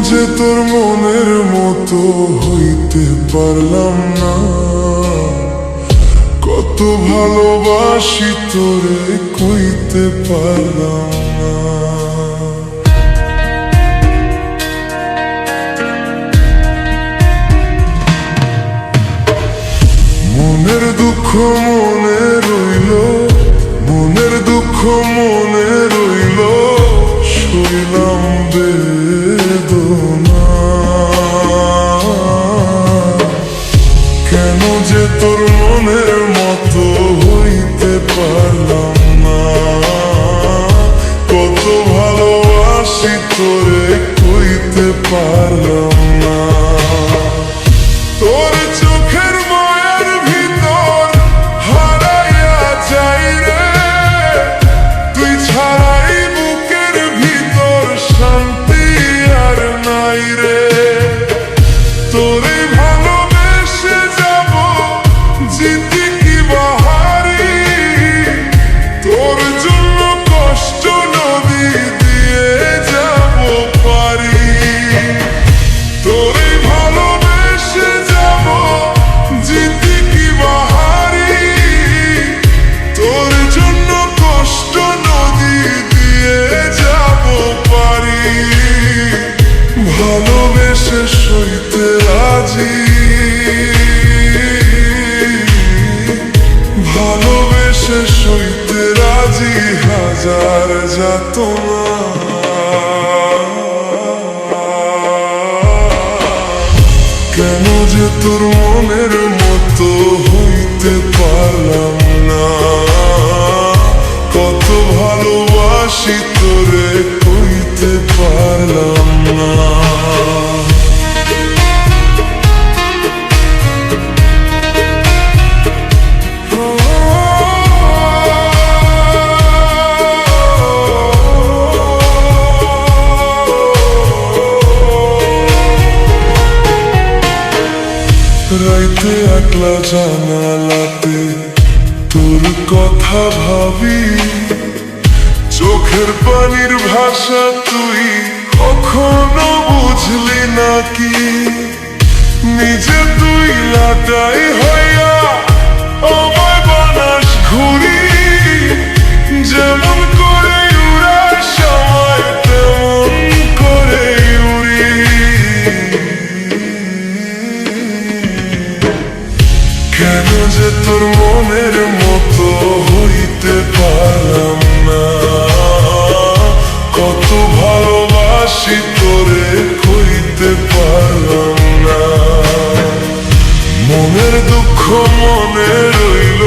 যে তোর মনের মতো হইতে পারলাম না, কত ভালোবাসি তোরে কইতে পারলাম না। মনের দুঃখ মনে রইল, মনের দুঃখ মনে রইল, শৈলাম বেদনা। কেন যে তোর মনের মতো হইতে পারলাম না, কত ভালোবাসি তোরে কইতে পারলাম না। তোর চোখের মায়ার ভিতর হারাইয়া যাই রে, তুই ছাড়াই বুকের ভিতর শান্তি আর নাই রে। তোরে ভালোবেসে যাব জিতি কি বাহারি, তোর জন্য কষ্ট নদী দিয়ে যাব পারি। তোরে ভালোবেসে যাব জিতি কি বাহারি, তোর জন্য কষ্ট নদী দিয়ে যাব পারি। ভালোবেসে সইতে রাজি, ভালোবেসে সইতে রাজি হাজার যাতনা। কেন যে তোর মনের মতো হইতে পারলাম না, কত ভালোবাসি তোরে কইতে পারলাম না। রাইতে একলা জানালাতে তোর কথা ভাবি, চোখের পানির ভাষা তুই কখনো বুঝলি নাকি। নিজে তুই লাটাই হইয়া আমায় বানাস ঘুরি, যেমন করে উড়ার সময় তেমন করে উড়ি। কেন যে তোর মনের মতো হইতে পারলাম না, কত ভালোবাসি তোরে কইতে পারলাম না। মনের দুঃখ মনে রইল,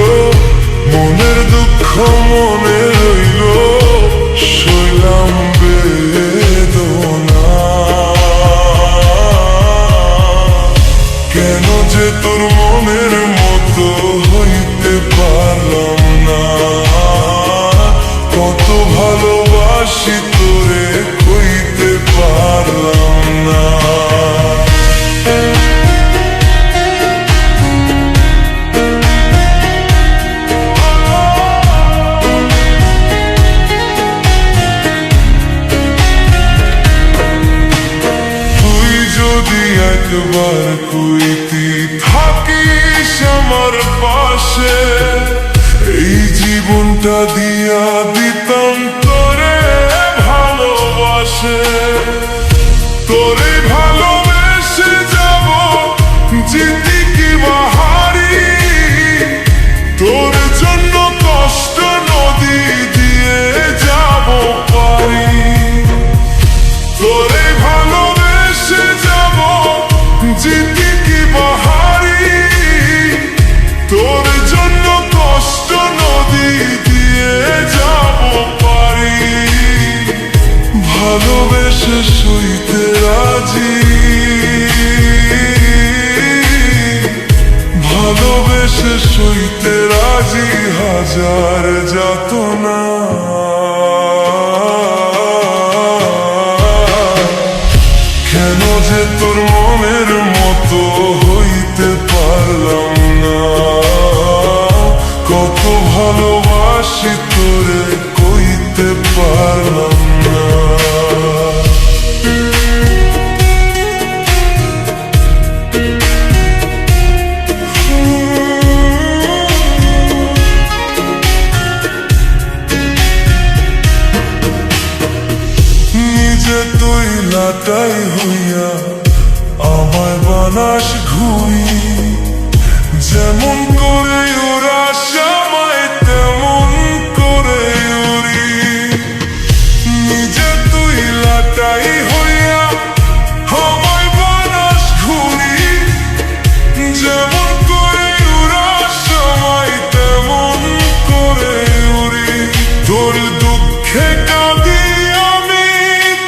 মনের দুঃখ মনে রইল, শৈলাম বেদনা। কেন যে তোর মনের মতো হইতে পারলাম না, কত ভালোবাসি তোরে কইতে পারলাম না। তুই যদি একবার কইতি থাকিস আমার পাশে, এই জীবনটা দিয়া দিতাম তোরে ভালোবাসে। তোরে ভালোবেসে যাব জিতি কি বাহারি, তোর জন্য কষ্ট নদী দিয়ে যাব পারি। তোরে ভালোবেসে যাব জিতি কি বাহারি, তোর জন্য কষ্ট নদী দিয়ে যাব পারি। ভালোবেসে সইতে রাজি, ভালোবেসে সইতে রাজি হাজার যাতনা। কেন যে তোর মনের মতো হইতে পারলাম না, কত ভালোবাসি তোরে কইতে পারলাম না। লাটাই হইয়া আমায় বানাস ঘুরি, যেমন করে ওরা আমায় তেমন করে উড়ি। নিজে তুই লাটাই হইয়া আমায় বানাস ঘুরি, যেমন করে ওরা আমায় তেমন করে উড়ি। তোর দুঃখে কাঁদি আমি,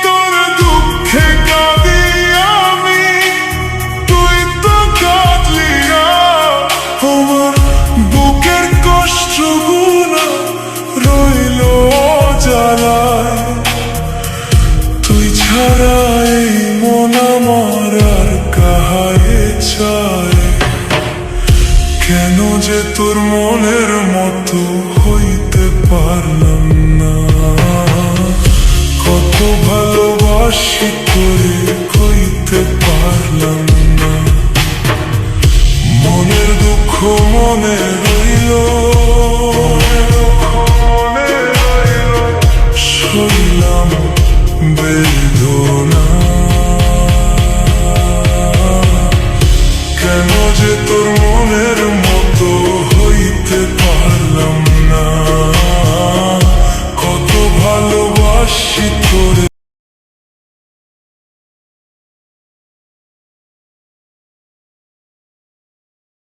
তোর দুঃখে কাঁদি আমি, তুই তো কাঁদলি না। আমার বুকের কষ্টগুলো রইল জ্বালায়, তুই ছাড়া এই মন আমার আর কাহায় চায়। কেন যে তোর মনের মতো হইতে পারলাম না, কত ভালোবাসি তোরে কইতে পারলাম না। মনের দুঃখ মনে রইল, সইলাম